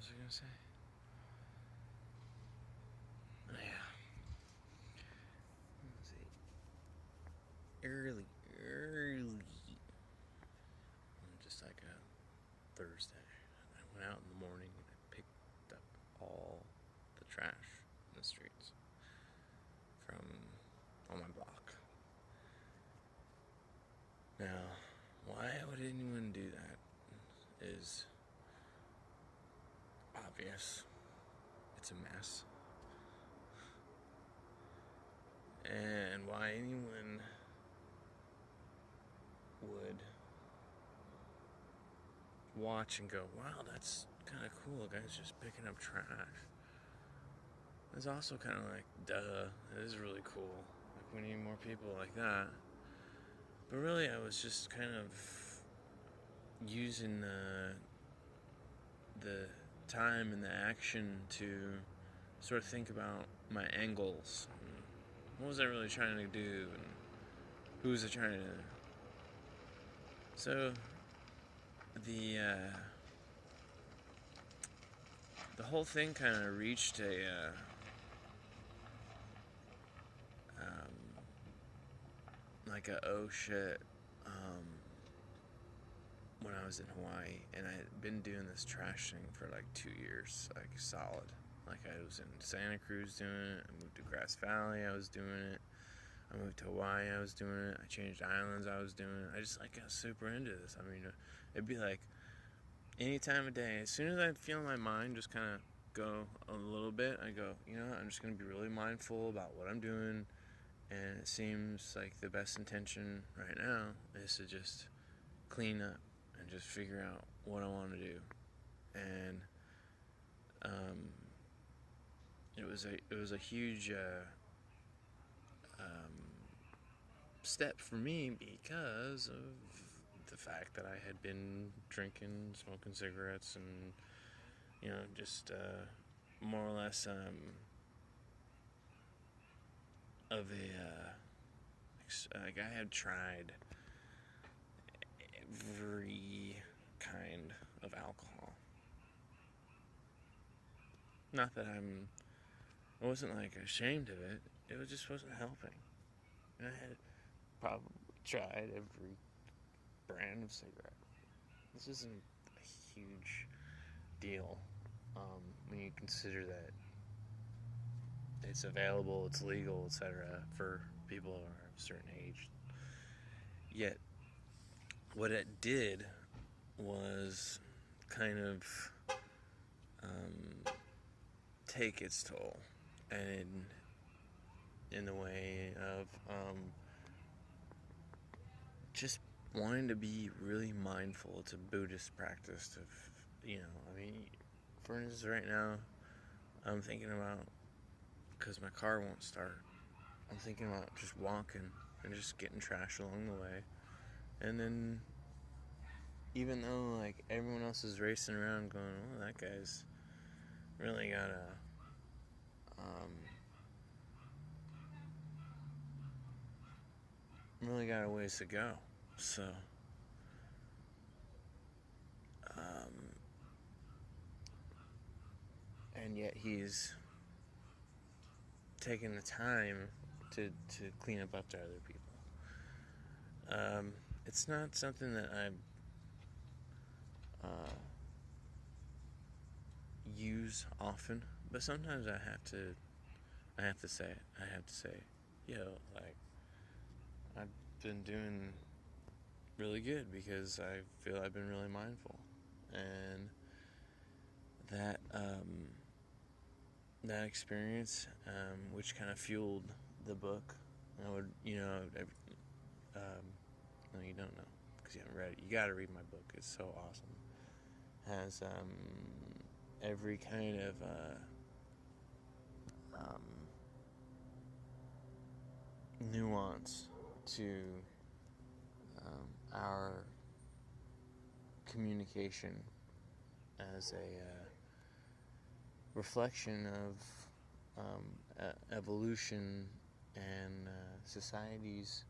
was I gonna say? Yeah. Let's see. Early. Just like a Thursday. I went out in the morning and I picked up all the trash in the streets from on my block. Now, why would anyone do that is obvious. It's a mess. And why anyone would watch and go, wow, that's kind of cool, guys, just picking up trash. It's also kind of like, duh, it is really cool. Like, we need more people like that. But really, I was just kind of using the time and the action to sort of think about my angles. What was I really trying to do? And who was I trying to... So, the the whole thing kind of reached like a oh shit when I was in Hawaii, and I had been doing this trash thing for like 2 years, like solid. Like I was in Santa Cruz doing it. I moved to Grass Valley. I was doing it. I moved to Hawaii. I was doing it. I changed islands. I was doing it. I just like got super into this. I mean, it'd be like any time of day. As soon as I feel my mind just kind of go a little bit, I go, you know, I'm just gonna be really mindful about what I'm doing. And it seems like the best intention right now is to just clean up and just figure out what I want to do. And um, it was a huge step for me because of the fact that I had been drinking, smoking cigarettes, and just more or less of like I had tried every kind of alcohol. Not that I wasn't like ashamed of it. It just wasn't helping. And I had probably tried every brand of cigarette. This isn't a huge deal when you consider that it's available, it's legal, etc. for people who are of a certain age. Yet, what it did was kind of take its toll, and in the way of just wanting to be really mindful. It's a Buddhist practice of, I mean, for instance, right now, I'm thinking about, because my car won't start, I'm thinking about just walking and just getting trash along the way. And then, even though, like, everyone else is racing around going, oh, that guy's really got a ways to go. So, and yet he's taking the time to clean up after other people. It's not something that I use often, but sometimes I have to say it. I have to say, yo, like, I've been doing really good because I feel I've been really mindful, and that experience, which kind of fueled the book. I would, no, you don't know because you haven't read it. You got to read my book. It's so awesome. Has every kind of nuance to our communication as a reflection of evolution and society's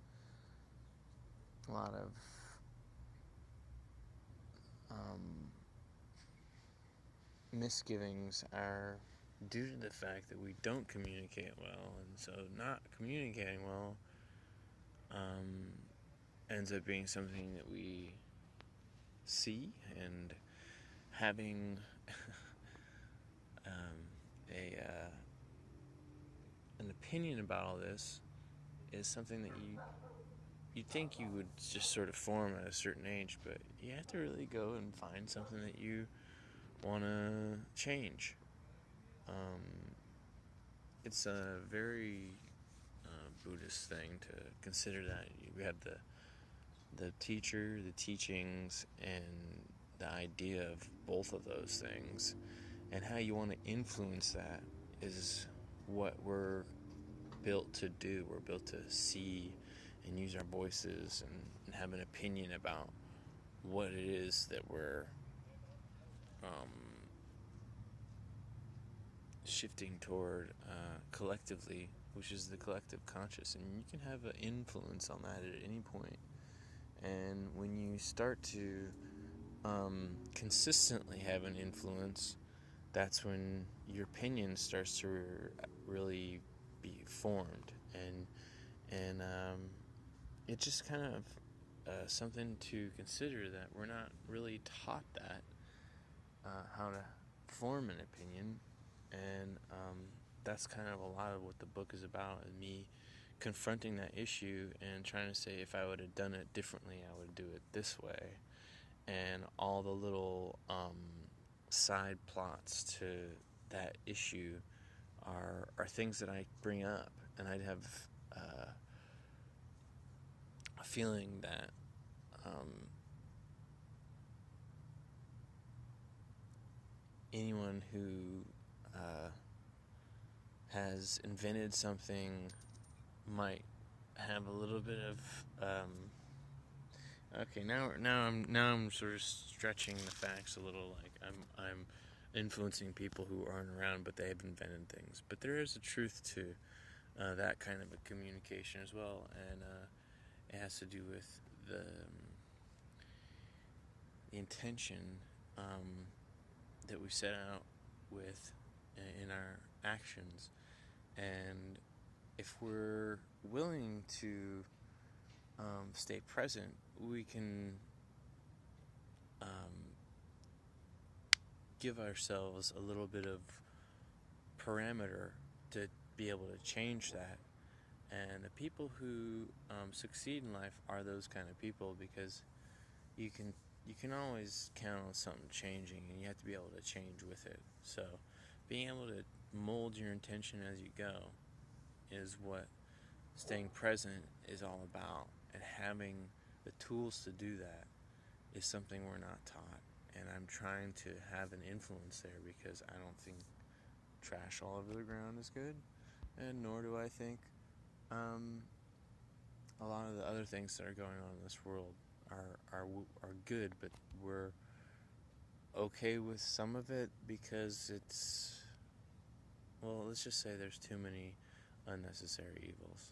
a lot of um, misgivings are due to the fact that we don't communicate well, and so not communicating well um, ends up being something that we see, and having a an opinion about all this is something that you think you would just sort of form at a certain age, but you have to really go and find something that you want to change. Um, it's a very Buddhist thing to consider that you have the teacher, the teachings, and the idea of both of those things, and how you want to influence that is what we're built to do. We're built to see and use our voices and have an opinion about what it is that we're um, shifting toward collectively, which is the collective conscious. And you can have an influence on that at any point. And when you start to consistently have an influence, that's when your opinion starts to really be formed, and it's just kind of something to consider, that we're not really taught that how to form an opinion, and that's kind of a lot of what the book is about, and me confronting that issue and trying to say, if I would have done it differently, I would do it this way, and all the little side plots to that issue are things that I bring up, and I'd have a feeling that anyone who has invented something might have a little bit of okay, now I'm sort of stretching the facts a little, like I'm influencing people who aren't around, but they have invented things. But there is a truth to that kind of a communication as well, and it has to do with the intention that we set out with in our actions, and if we're willing to stay present, we can give ourselves a little bit of parameter to be able to change that. And the people who succeed in life are those kind of people, because you can always count on something changing, and you have to be able to change with it. So being able to mold your intention as you go is what staying present is all about, and having the tools to do that is something we're not taught. And I'm trying to have an influence there, because I don't think trash all over the ground is good, and nor do I think a lot of the other things that are going on in this world are good, but we're okay with some of it because it's, well, let's just say there's too many unnecessary evils.